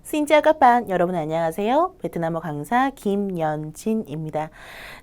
신짜가반 여러분 안녕하세요. 베트남어 강사 김연진입니다.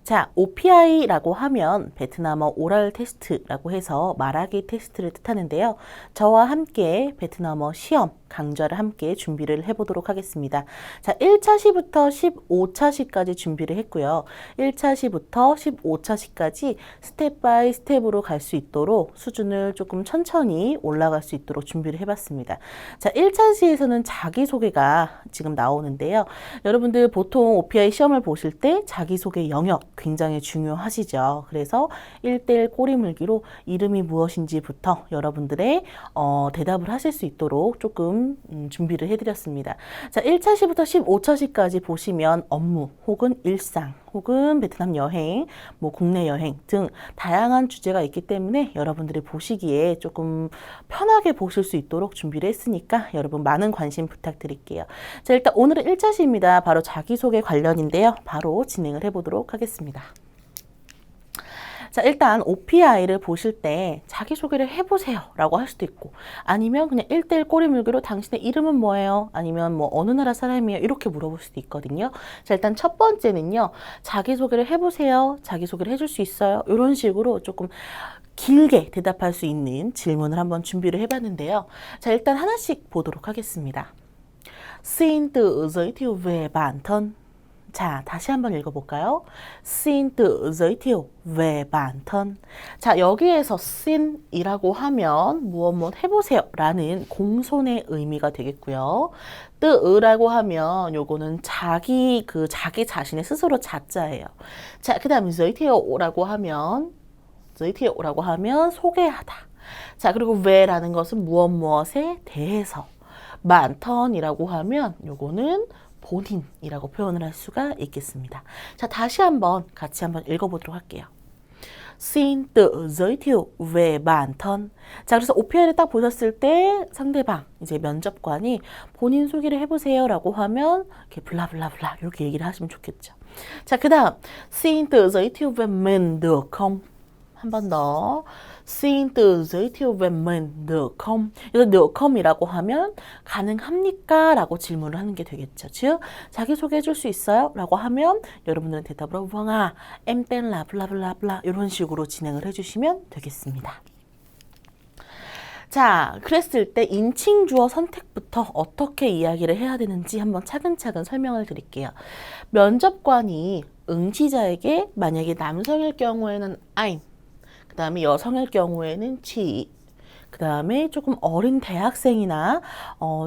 자, OPI라고 하면 베트남어 오럴 테스트라고 해서 말하기 테스트를 뜻하는데요. 저와 함께 베트남어 시험 강좌를 함께 준비를 해보도록 하겠습니다. 자, 1차 시부터 15차 시까지 준비를 했고요. 1차 시부터 15차 시까지 스텝 바이 스텝으로 갈 수 있도록 수준을 조금 천천히 올라갈 수 있도록 준비를 해봤습니다. 자, 1차 시에서는 자기소개가 지금 나오는데요. 여러분들 보통 OPI 시험을 보실 때 자기소개 영역 굉장히 중요하시죠. 그래서 1대1 꼬리물기로 이름이 무엇인지부터 여러분들의 대답을 하실 수 있도록 조금 준비를 해드렸습니다. 자, 1차 시부터 15차 시까지 보시면 업무 혹은 일상 혹은 베트남 여행, 뭐 국내 여행 등 다양한 주제가 있기 때문에 여러분들이 보시기에 조금 편하게 보실 수 있도록 준비를 했으니까 여러분 많은 관심 부탁드릴게요. 자, 일단 오늘은 1차 시입니다. 바로 자기소개 관련인데요. 바로 진행을 해보도록 하겠습니다. 자, 일단 OPI를 보실 때 자기소개를 해보세요 라고 할 수도 있고 아니면 그냥 1대1 꼬리물기로 당신의 이름은 뭐예요? 아니면 뭐 어느 나라 사람이에요? 이렇게 물어볼 수도 있거든요. 자, 일단 첫 번째는요. 자기소개를 해보세요. 자기소개를 해줄 수 있어요? 이런 식으로 조금 길게 대답할 수 있는 질문을 한번 준비를 해봤는데요. 자, 일단 하나씩 보도록 하겠습니다. Xin tự giới thiệu về bản thân. 자, 다시 한번 읽어볼까요? Xin tự giới thiệu về bản thân. 자, 여기에서 xin이라고 하면 무엇 해보세요 라는 공손의 의미가 되겠고요. 뜨으라고 하면 요거는 자기 자신의 스스로 자자예요. 자, 그 다음 giới thiệu 라고 하면 소개하다. 자, 그리고 왜라는 것은 무엇에 대해서. bản thân 이라고 하면 요거는 본인이라고 표현을 할 수가 있겠습니다. 자, 다시 같이 한번 읽어보도록 할게요. Xin tự giới thiệu về bản thân. 자, 그래서 OPI를 딱 보셨을 때 상대방, 이제 면접관이 본인 소개를 해보세요 라고 하면 이렇게 블라블라블라 이렇게 얘기를 하시면 좋겠죠. 자, 그 다음 Xin tự giới thiệu về mình được không? 한 번 더. Xin tự giới thiệu về mình được không? 여기서 được khom이라고 하면 가능합니까? 라고 질문을 하는 게 되겠죠. 즉, 자기소개 해줄 수 있어요? 라고 하면 여러분들은 대답으로 vâng à, em tên là bla bla bla 이런 식으로 진행을 해주시면 되겠습니다. 자, 그랬을 때 인칭 주어 선택부터 어떻게 이야기를 해야 되는지 한번 차근차근 설명을 드릴게요. 면접관이 응시자에게 만약에 남성일 경우에는 I'm, 그 다음에 여성일 경우에는 she, 그 다음에 조금 어린 대학생이나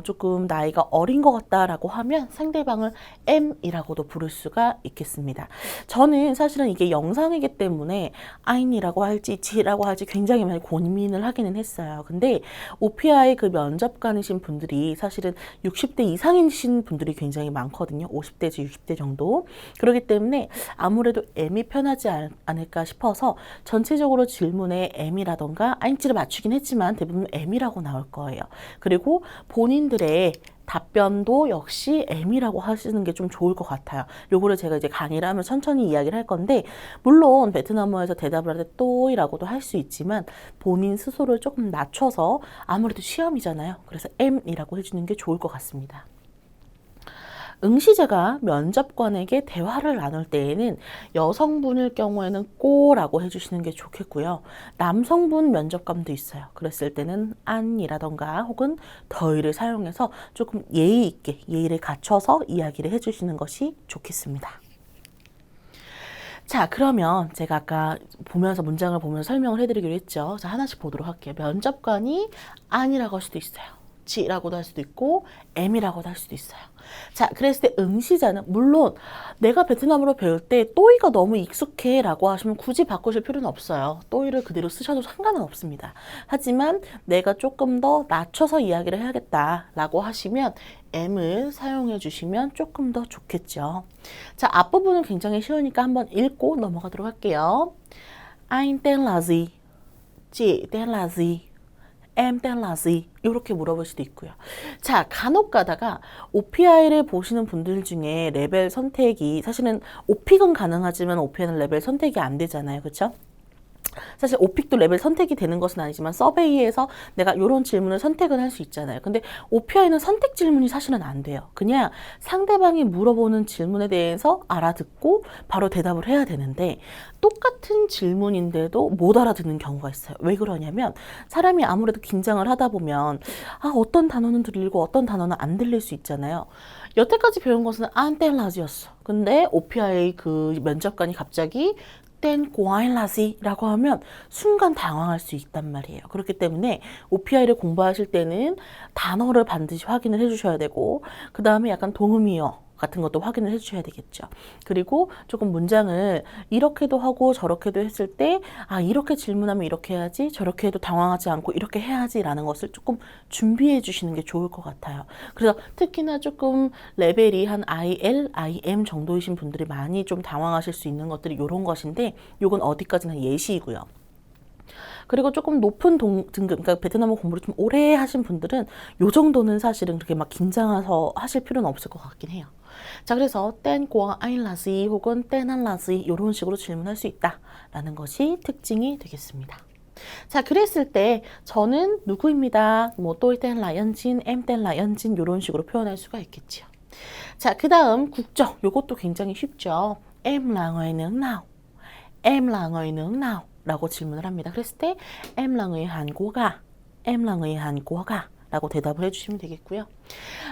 조금 나이가 어린 것 같다라고 하면 상대방을 M이라고도 부를 수가 있겠습니다. 저는 사실은 이게 영상이기 때문에 I'이라고 할지 G라고 할지 굉장히 많이 고민을 하기는 했어요. 근데 OPI 그 면접관이신 분들이 사실은 60대 이상이신 분들이 굉장히 많거든요. 50대에서 60대 정도. 그렇기 때문에 아무래도 M이 편하지 않을까 싶어서 전체적으로 질문에 M이라던가 ING를 맞추긴 했지만 대부분 M이라고 나올 거예요. 그리고 본인들의 답변도 역시 M이라고 하시는 게 좀 좋을 것 같아요. 요거를 제가 이제 강의를 하면 천천히 이야기를 할 건데 물론 베트남어에서 대답을 할 때 또이라고도 할 수 있지만 본인 스스로를 조금 낮춰서 아무래도 시험이잖아요. 그래서 M이라고 해주는 게 좋을 것 같습니다. 응시자가 면접관에게 대화를 나눌 때에는 여성분일 경우에는 꼬라고 해주시는 게 좋겠고요. 남성분 면접관도 있어요. 그랬을 때는 안이라던가 혹은 더이를 사용해서 조금 예의 있게 예의를 갖춰서 이야기를 해주시는 것이 좋겠습니다. 자, 그러면 제가 아까 문장을 보면서 설명을 해드리기로 했죠. 자, 하나씩 보도록 할게요. 면접관이 안이라고 할 수도 있어요. G라고도 할 수도 있고 M이라고도 할 수도 있어요. 자, 그랬을 때 응시자는 물론 내가 베트남어로 배울 때 또이가 너무 익숙해 라고 하시면 굳이 바꾸실 필요는 없어요. 또이를 그대로 쓰셔도 상관은 없습니다. 하지만 내가 조금 더 낮춰서 이야기를 해야겠다 라고 하시면 M을 사용해 주시면 조금 더 좋겠죠. 자, 앞부분은 굉장히 쉬우니까 한번 읽고 넘어가도록 할게요. Anh tên là gì? Chị tên là gì? em tên là gì? 이렇게 물어볼 수도 있고요. 자, 간혹 가다가 OPI를 보시는 분들 중에 레벨 선택이 사실은 OPI는 가능하지만 OPI는 레벨 선택이 안 되잖아요. 그렇죠? 사실 오픽도 레벨 선택이 되는 것은 아니지만 서베이에서 내가 이런 질문을 선택을 할 수 있잖아요. 근데 OPI는 선택 질문이 사실은 안 돼요. 그냥 상대방이 물어보는 질문에 대해서 알아듣고 바로 대답을 해야 되는데 똑같은 질문인데도 못 알아듣는 경우가 있어요. 왜 그러냐면 사람이 아무래도 긴장을 하다 보면 어떤 단어는 들리고 어떤 단어는 안 들릴 수 있잖아요. 여태까지 배운 것은 안텔라지였어. 근데 OPI 그 면접관이 갑자기 땐 고아일라시라고 하면 순간 당황할 수 있단 말이에요. 그렇기 때문에 OPI를 공부하실 때는 단어를 반드시 확인을 해주셔야 되고 그 다음에 약간 동음이어 같은 것도 확인을 해주셔야 되겠죠. 그리고 조금 문장을 이렇게도 하고 저렇게도 했을 때 이렇게 질문하면 이렇게 해야지 저렇게 해도 당황하지 않고 이렇게 해야지라는 것을 조금 준비해 주시는 게 좋을 것 같아요. 그래서 특히나 조금 레벨이 한 IL, IM 정도이신 분들이 많이 좀 당황하실 수 있는 것들이 이런 것인데 이건 어디까지나 예시이고요. 그리고 조금 높은 등급, 그러니까 베트남어 공부를 좀 오래 하신 분들은 요 정도는 사실은 그렇게 막 긴장해서 하실 필요는 없을 것 같긴 해요. 자, 그래서 땐과 아일라지 혹은 땐알라지 이런 식으로 질문할 수 있다라는 것이 특징이 되겠습니다. 자, 그랬을 때 저는 누구입니다. 뭐 tôi tên là 연진, em tên là 연진 이런 식으로 표현할 수가 있겠지요. 자, 그 다음 국적 요것도 굉장히 쉽죠. Em là người nước nào? Em là người nước nào? 라고 질문을 합니다. 그랬을 때 em là người Hàn Quốc à? Em là người Hàn Quốc à? 라고 대답을 해주시면 되겠고요.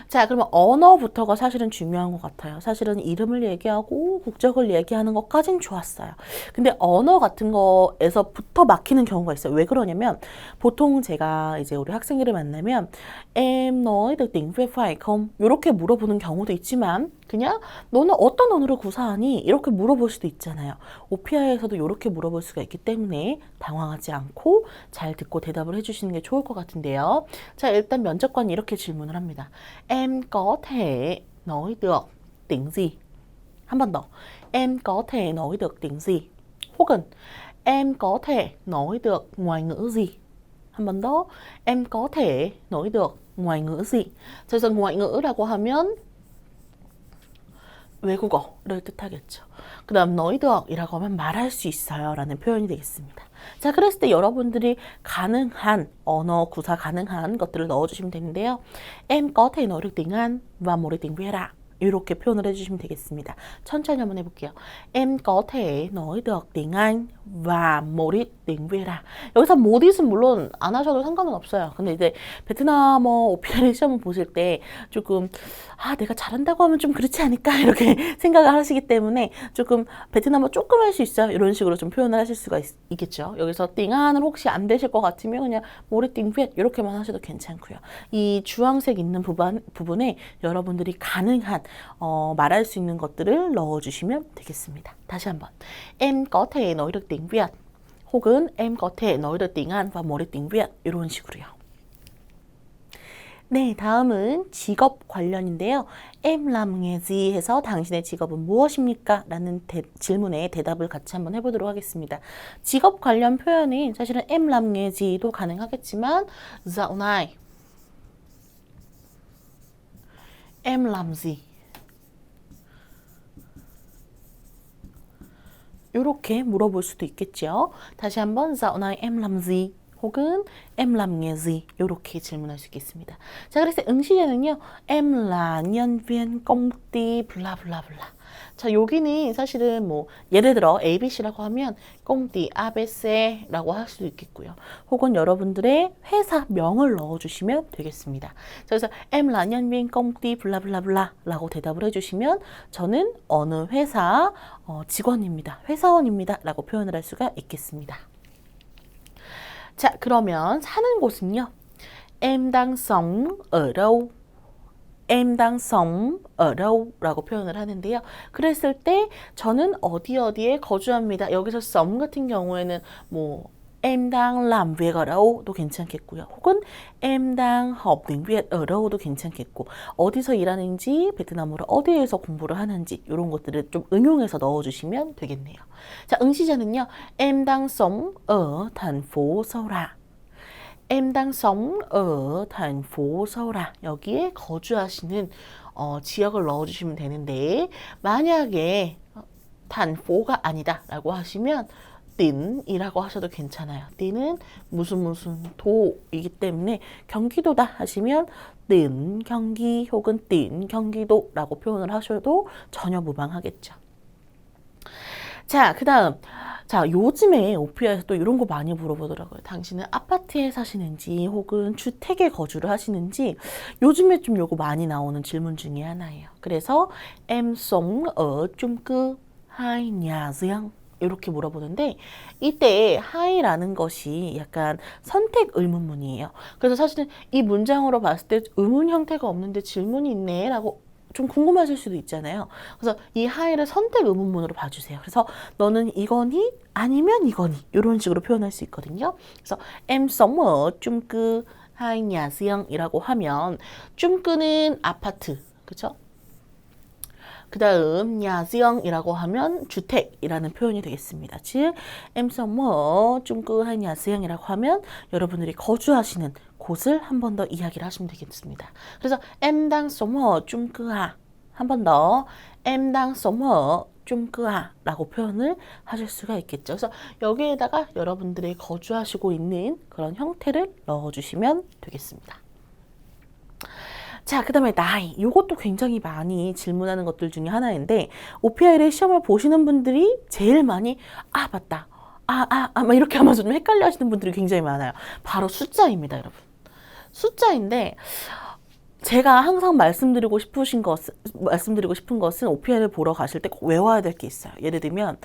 자, 그러면 언어부터가 사실은 중요한 것 같아요. 사실은 이름을 얘기하고 국적을 얘기하는 것까진 좋았어요. 근데 언어 같은 거에서부터 막히는 경우가 있어요. 왜 그러냐면 보통 제가 이제 우리 학생들을 만나면 em nói được tiếng Việt phải không? 이렇게 물어보는 경우도 있지만 그냥 너는 어떤 언어를 구사하니? 이렇게 물어볼 수도 있잖아요. OPI에서도 이렇게 물어볼 수가 있기 때문에 당황하지 않고 잘 듣고 대답을 해주시는 게 좋을 것 같은데요. 자, 일단 면접관이 이렇게 질문을 합니다. Em có thể nói được tiếng gì? 한 번 더. Em có thể nói được tiếng gì? 혹은 Em có thể nói được ngoại ngữ gì? 한 번 더. Em có thể nói được ngoại ngữ gì? 그래서 ngoại ngữ 라고 하면 외국어를 뜻하겠죠. 그 다음 nói được 이라고 하면 말할 수 있어요 라는 표현이 되겠습니다. 자, 그랬을 때 여러분들이 가능한 언어 구사 가능한 것들을 넣어주시면 되는데요. Em có thể nói được tiếng Anh và một tiếng Việt ạ. 이렇게 표현을 해주시면 되겠습니다. 천천히 한번 해볼게요. Em có thể nói được tiếng Anh và một ít tiếng Việt ạ. 여기서 một it은 물론 안 하셔도 상관은 없어요. 근데 이제 베트남어 OPI 시험을 보실 때 조금 내가 잘한다고 하면 좀 그렇지 않을까 이렇게 생각을 하시기 때문에 조금 베트남어 조금 할 수 있어요. 이런 식으로 좀 표현을 하실 수가 있겠죠. 여기서 띵안은 혹시 안 되실 것 같으면 그냥 모리 띵벳 이렇게만 하셔도 괜찮고요. 이 주황색 있는 부분에 여러분들이 가능한 말할 수 있는 것들을 넣어주시면 되겠습니다. 다시 한번. Em có thể nói được tiếng Việt 혹은 em có thể nói được tiếng Anh và một ít tiếng Việt 이런 식으로요. 네, 다음은 직업 관련인데요. Em làm nghề gì 해서 당신의 직업은 무엇입니까? 라는 질문에 대답을 같이 한번 해보도록 하겠습니다. 직업 관련 표현이 사실은 em làm nghề 지도 가능하겠지만 dạo này em làm gì? 이렇게 물어볼 수도 있겠죠. 다시 한번 dạo này em làm gì? 혹은 em làm nghề gì? 이렇게 질문할 수 있겠습니다. 자, 그래서 응시제는요. Em là nhân viên công ty 블라블라블라. 자, 여기는 사실은 뭐 예를 들어 ABC라고 하면 công ty ABC라고 할 수도 있겠고요. 혹은 여러분들의 회사명을 넣어주시면 되겠습니다. 자, 그래서 em là nhân viên công ty 블라블라블라 라고 대답을 해주시면 저는 어느 회사 직원입니다. 회사원입니다. 라고 표현을 할 수가 있겠습니다. 자, 그러면 사는 곳은요. Em đang sống ở đâu? Em đang sống ở đâu? 라고 표현을 하는데요. 그랬을 때 저는 어디에 거주합니다. 여기서 sống 같은 경우에는 뭐 Em đang làm việc ở đâu?도 괜찮겠고요. 혹은 Em đang học tiếng Việt ở đâu?도 괜찮겠고 어디서 일하는지 베트남어로 어디에서 공부를 하는지 이런 것들을 좀 응용해서 넣어주시면 되겠네요. 자, 응시자는요. Em đang sống ở thành phố Seoul. Em đang sống ở thành phố Seoul. 여기에 거주하시는 지역을 넣어주시면 되는데 만약에 단포가 아니다 라고 하시면 띵이라고 하셔도 괜찮아요. 띵은 무슨 도이기 때문에 경기도다 하시면 띵 경기 혹은 띵 경기도라고 표현을 하셔도 전혀 무방하겠죠. 자, 그 다음. 자, 요즘에 오피아에서 또 이런 거 많이 물어보더라고요. 당신은 아파트에 사시는지 혹은 주택에 거주를 하시는지 요즘에 좀 요거 많이 나오는 질문 중에 하나예요. 그래서 em sống ở chung cư hay nhà riêng? 이렇게 물어보는데 이때 하이라는 것이 약간 선택 의문문이에요. 그래서 사실은 이 문장으로 봤을 때 의문 형태가 없는데 질문이 있네 라고 좀 궁금하실 수도 있잖아요. 그래서 이 하이를 선택 의문문으로 봐주세요. 그래서 너는 이거니? 아니면 이거니? 이런 식으로 표현할 수 있거든요. 그래서 em sống ở chung cư hay nhà riêng 이라고 하면 chung cü는 아파트, 그죠? 그 다음 nhà riêng 이라고 하면 주택이라는 표현이 되겠습니다. 즉 em sống ở chung cư hay nhà riêng 이라고 하면 여러분들이 거주하시는 곳을 한 번 더 이야기를 하시면 되겠습니다. 그래서 em đang sống ở chung cư à? 한 번 더 em đang sống ở chung cư à? 라고 표현을 하실 수가 있겠죠. 그래서 여기에다가 여러분들이 거주하시고 있는 그런 형태를 넣어주시면 되겠습니다. 자, 그 다음에 나이. 이것도 굉장히 많이 질문하는 것들 중에 하나인데 OPI를 시험을 보시는 분들이 제일 많이 맞다. 막 이렇게 하면서 좀 헷갈려 하시는 분들이 굉장히 많아요. 바로 숫자입니다, 여러분. 숫자인데 제가 항상 말씀드리고 싶은 것은 OPI를 보러 가실 때 꼭 외워야 될 게 있어요. 예를 들면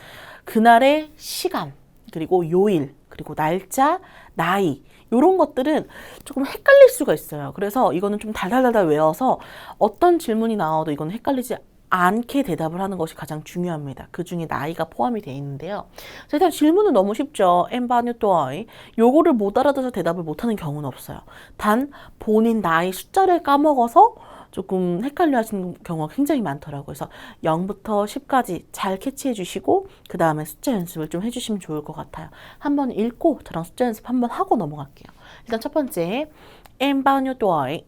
그날의 시간, 그리고 요일, 그리고 날짜, 나이 이런 것들은 조금 헷갈릴 수가 있어요. 그래서 이거는 좀 달달달달 외워서 어떤 질문이 나와도 이건 헷갈리지 않게 대답을 하는 것이 가장 중요합니다. 그 중에 나이가 포함이 되어 있는데요. 자, 일단 질문은 너무 쉽죠. Em bao nhiêu tuổi? 요거를 못 알아들어서 대답을 못하는 경우는 없어요. 단 본인 나이 숫자를 까먹어서 조금 헷갈려 하시는 경우가 굉장히 많더라고요. 그래서 0부터 10까지 잘 캐치해 주시고 그 다음에 숫자 연습을 좀 해주시면 좋을 것 같아요. 한번 읽고 저랑 숫자 연습 한번 하고 넘어갈게요. 일단 첫 번째, Em bao nhiêu tuổi?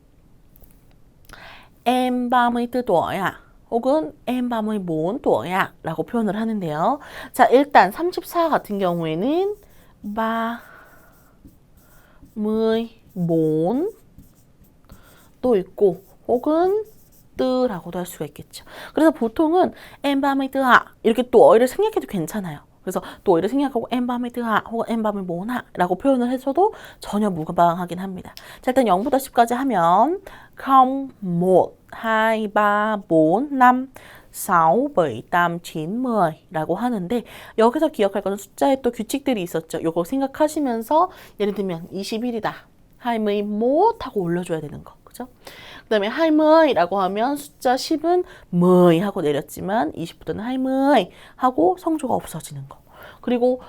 Em 34 tuổi à? 혹은 em 34 tuổi à? 라고 표현을 하는데요. 자, 일단 34 같은 경우에는 34 또 있고 혹은 뜨라고도 할 수가 있겠죠. 그래서 보통은 em 34 à 이렇게 또 어휘를 생략해도 괜찮아요. 그래서 또 어휘를 생략하고 em 34 à 혹은 em 34 à 라고 표현을 해서도 전혀 무방하긴 합니다. 자, 일단 0부터 10까지 하면 0, 1, 2, 3, 4, 5, 6, 7, 8, 9, 10 라고 하는데 여기서 기억할 거는 숫자에 또 규칙들이 있었죠. 이거 생각하시면서 예를 들면 21이다. 21 하고 올려줘야 되는 거. 그죠? 그 다음에 20라고 하면 숫자 10은 10 하고 내렸지만 20부터는 20 하고 성조가 없어지는 거. 그리고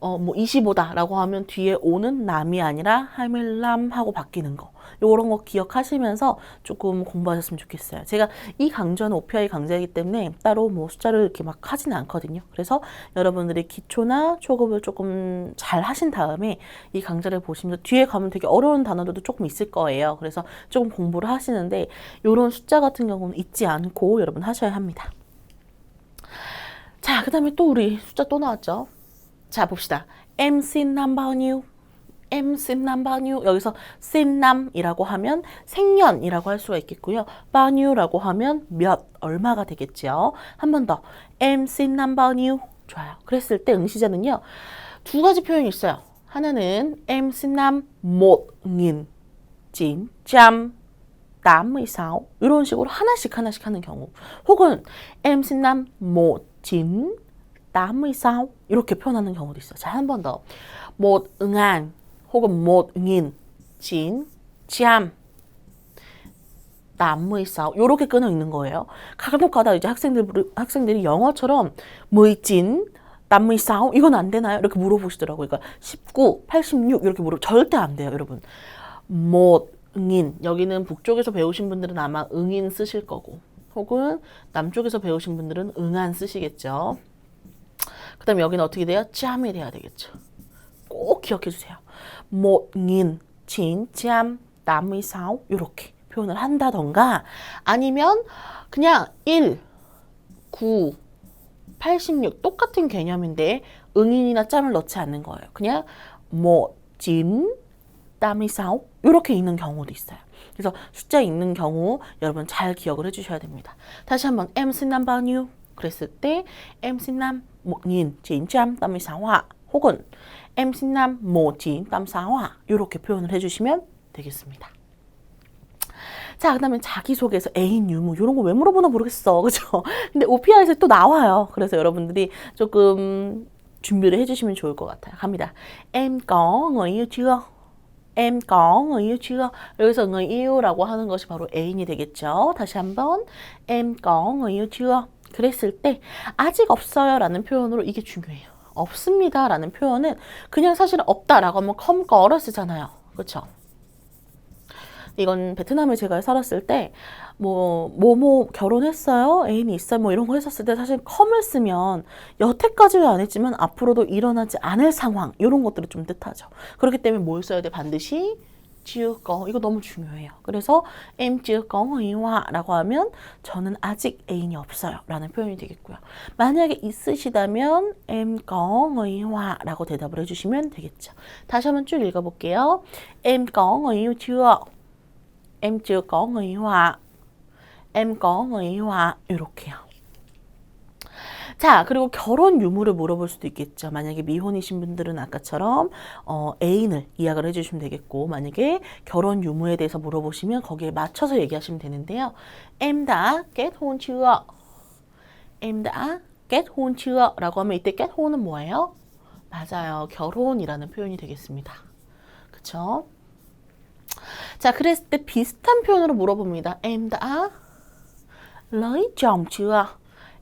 뭐 25다라고 하면 뒤에 5는 남이 아니라 25 하고 바뀌는 거. 요런 거 기억하시면서 조금 공부하셨으면 좋겠어요. 제가 이 강좌는 OPI 강좌이기 때문에 따로 뭐 숫자를 이렇게 막 하지는 않거든요. 그래서 여러분들이 기초나 초급을 조금 잘 하신 다음에 이 강좌를 보시면서 뒤에 가면 되게 어려운 단어들도 조금 있을 거예요. 그래서 조금 공부를 하시는데 요런 숫자 같은 경우는 잊지 않고 여러분 하셔야 합니다. 자, 그 다음에 또 우리 숫자 또 나왔죠. 자, 봅시다. Em sinh năm bao nhiêu? Em sinh năm bao nhiêu? 여기서 sinh năm 이라고 하면 생년이라고 할 수가 있겠고요. bao nhieu라고 하면 몇, 얼마가 되겠죠. 한 번 더. Em sinh năm bao nhiêu? 좋아요. 그랬을 때 응시자는요. 두 가지 표현이 있어요. 하나는 Em sinh năm 1986 이런 식으로 하나씩 하는 경우. 혹은 Em sinh năm 1986 이렇게 표현하는 경우도 있어요. 자, 한 번 더. 1000 혹은 1986 이렇게 끊어 있는 거예요. 간혹가다 이제 학생들이 영어처럼 1986 이건 안 되나요? 이렇게 물어보시더라고요. 그러니까 19, 86 이렇게 절대 안 돼요, 여러분. 1000 여기는 북쪽에서 배우신 분들은 아마 응인 쓰실 거고 혹은 남쪽에서 배우신 분들은 응안 쓰시겠죠. 그 다음에 여기는 어떻게 돼요? 짬이 돼야 되겠죠. 꼭 기억해 주세요. 1986 이렇게 표현을 한다던가 아니면 그냥 1, 9, 86 똑같은 개념인데 응인이나 짬을 넣지 않는 거예요. 그냥 뭐, 진, 땀이 싸우 이렇게 읽는 경우도 있어요. 그래서 숫자 읽는 경우 여러분 잘 기억을 해주셔야 됩니다. 다시 한번 em sinh năm bao nhiêu 그랬을 때 em sinh năm 1984화 혹은 em sinh năm 1984화 이렇게 표현을 해주시면 되겠습니다. 자, 그 다음에 자기소개서, 애인, 유무 이런 거 왜 물어보나 모르겠어. 그죠? 근데 OPI에서 또 나와요. 그래서 여러분들이 조금 준비를 해주시면 좋을 것 같아요. 갑니다. Em có người yêu chưa? Em có người yêu chưa? 여기서 người yêu 라고 하는 것이 바로 애인이 되겠죠. 다시 한번 Em có người yêu chưa? 그랬을 때 아직 없어요 라는 표현으로 이게 중요해요. 없습니다 라는 표현은 그냥 사실은 없다 라고 하면 không có 쓰잖아요. 그렇죠? 이건 베트남에 제가 살았을 때 뭐 결혼했어요? 애인이 있어요? 뭐 이런 거 했었을 때 사실 컴을 쓰면 여태까지는 안 했지만 앞으로도 일어나지 않을 상황 이런 것들을 좀 뜻하죠. 그렇기 때문에 뭘 써야 돼? 반드시 chưa có 이거 너무 중요해요. 그래서 em chưa có người yêu 라고 하면 저는 아직 애인이 없어요 라는 표현이 되겠고요. 만약에 있으시다면 em có người yêu 라고 대답을 해주시면 되겠죠. 다시 한번 쭉 읽어볼게요. Em có người yêu chưa? Em chưa có người yêu ạ. Em có người yêu ạ. 이렇게요. 자, 그리고 결혼 유무를 물어볼 수도 있겠죠. 만약에 미혼이신 분들은 아까처럼 애인을 이야기를 해주시면 되겠고 만약에 결혼 유무에 대해서 물어보시면 거기에 맞춰서 얘기하시면 되는데요. Em đã kết hôn chưa? Em đã kết hôn chưa? 라고 하면 이때 kết hôn 은 뭐예요? 맞아요. 결혼이라는 표현이 되겠습니다. 그쵸? 자, 그랬을 때 비슷한 표현으로 물어봅니다. Em đã lấy chồng chưa?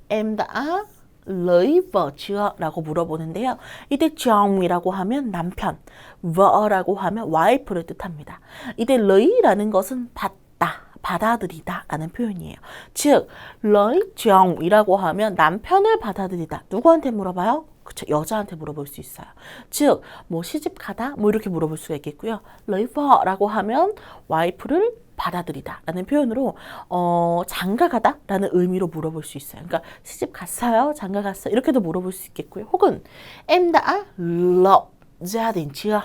Em đã lấy vợ chưa? 라고 물어보는데요. 이때 chong이라고 하면 남편, vợ 라고 하면 와이프를 뜻합니다. 이때 lấy 라는 것은 받다, 받아들이다 라는 표현이에요. 즉, lấy chong이라고 하면 남편을 받아들이다. 누구한테 물어봐요? 그쵸, 여자한테 물어볼 수 있어요. 즉, 뭐 시집 가다? 뭐 이렇게 물어볼 수가 있겠고요. lấy vợ 라고 하면 와이프를 받아들이다 라는 표현으로 장가 가다 라는 의미로 물어볼 수 있어요. 그러니까 시집 갔어요? 장가 갔어요? 이렇게도 물어볼 수 있겠고요. 혹은 em đã lập gia đình chưa?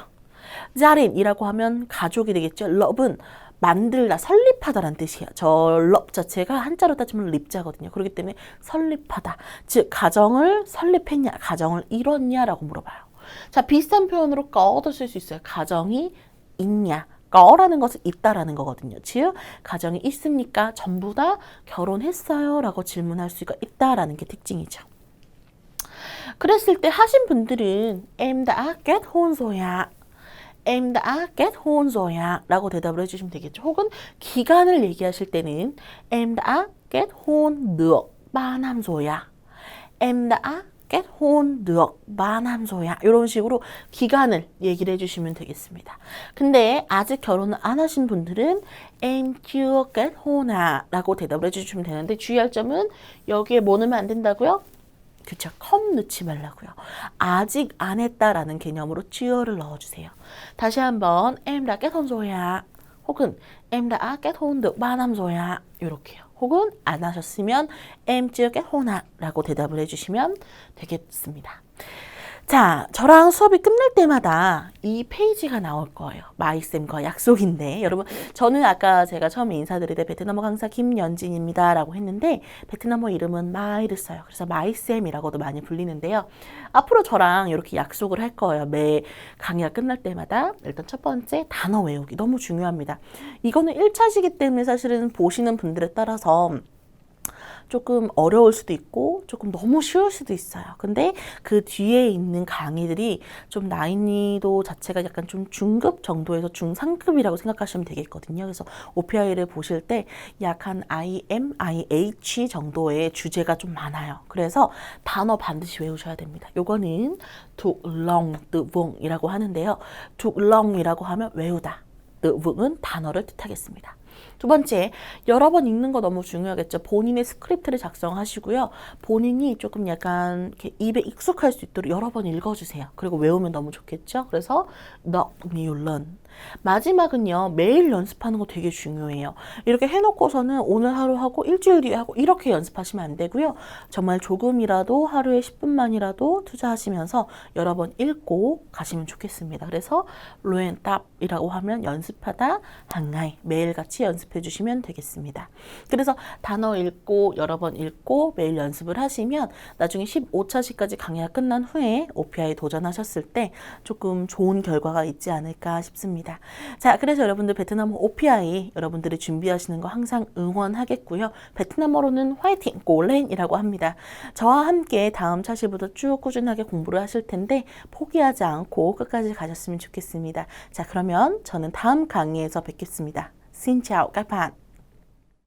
자린이라고 하면 가족이 되겠죠. 럽은 만들다, 설립하다라는 뜻이에요. 저 럽 자체가 한자로 따지면 립자거든요. 그렇기 때문에 설립하다. 즉, 가정을 설립했냐, 가정을 이뤘냐라고 물어봐요. 자, 비슷한 표현으로 꺼도 쓸 수 있어요. 가정이 있냐. 거라는 것은 있다라는 거거든요. 즉, 가정이 있습니까? 전부 다 결혼했어요? 라고 질문할 수가 있다라는 게 특징이죠. 그랬을 때 하신 분들은 em đã kết hôn rồi ạ. Em đã kết hôn rồi ạ 라고 대답을 해주시면 되겠죠. 혹은 기간을 얘기하실 때는 Em đã kết hôn được 3 năm rồi ạ. Em đã kết hôn được 3 năm rồi ạ. 이런 식으로 기간을 얘기를 해주시면 되겠습니다. 근데 아직 결혼을 안 하신 분들은 Em chưa kết hôn ạ 라고 대답을 해주시면 되는데 주의할 점은 여기에 뭐 넣으면 안 된다고요? 그쵸, 컴 넣지 말라고요. 아직 안 했다라는 개념으로 cheu를 넣어주세요. 다시 한번 em đã kết hôn rồi ạ. 혹은 em đã kết hôn được 3 năm rồi ạ. 이렇게요. 혹은 안 하셨으면 em chưa kết hôn ạ 라고 대답을 해주시면 되겠습니다. 자, 저랑 수업이 끝날 때마다 이 페이지가 나올 거예요. 마이쌤과 약속인데 여러분 저는 아까 제가 처음에 인사드릴 때 베트남어 강사 김연진입니다 라고 했는데 베트남어 이름은 마이를 써요. 그래서 마이쌤이라고도 많이 불리는데요. 앞으로 저랑 이렇게 약속을 할 거예요. 매 강의가 끝날 때마다 일단 첫 번째 단어 외우기 너무 중요합니다. 이거는 1차시기 때문에 사실은 보시는 분들에 따라서 조금 어려울 수도 있고 조금 너무 쉬울 수도 있어요. 근데 그 뒤에 있는 강의들이 좀 난이도 자체가 약간 좀 중급 정도에서 중상급이라고 생각하시면 되겠거든요. 그래서 OPI를 보실 때 약 한 IM, IH 정도의 주제가 좀 많아요. 그래서 단어 반드시 외우셔야 됩니다. 요거는 thuộc lòng tự vựng이라고 하는데요. thuộc lòng 이라고 하면 외우다. tự vựng은 단어를 뜻하겠습니다. 두 번째, 여러 번 읽는 거 너무 중요하겠죠. 본인의 스크립트를 작성하시고요. 본인이 조금 약간 이렇게 입에 익숙할 수 있도록 여러 번 읽어주세요. 그리고 외우면 너무 좋겠죠. 그래서 knock me you learn. 마지막은요, 매일 연습하는 거 되게 중요해요. 이렇게 해놓고서는 오늘 하루 하고 일주일 뒤에 하고 이렇게 연습하시면 안 되고요. 정말 조금이라도 하루에 10분만이라도 투자하시면서 여러 번 읽고 가시면 좋겠습니다. 그래서 로엔답이라고 하면 연습하다 hàng ngày 매일같이 연습해 주시면 되겠습니다. 그래서 단어 읽고 여러 번 읽고 매일 연습을 하시면 나중에 15차시까지 강의가 끝난 후에 OPI 도전하셨을 때 조금 좋은 결과가 있지 않을까 싶습니다. 자, 그래서 여러분들 베트남어 OPI 여러분들이 준비하시는 거 항상 응원하겠고요. 베트남어로는 화이팅, 고렌이라고 합니다. 저와 함께 다음 차시부터 쭉 꾸준하게 공부를 하실 텐데 포기하지 않고 끝까지 가셨으면 좋겠습니다. 자, 그러면 저는 다음 강의에서 뵙겠습니다. Xin chào các bạn.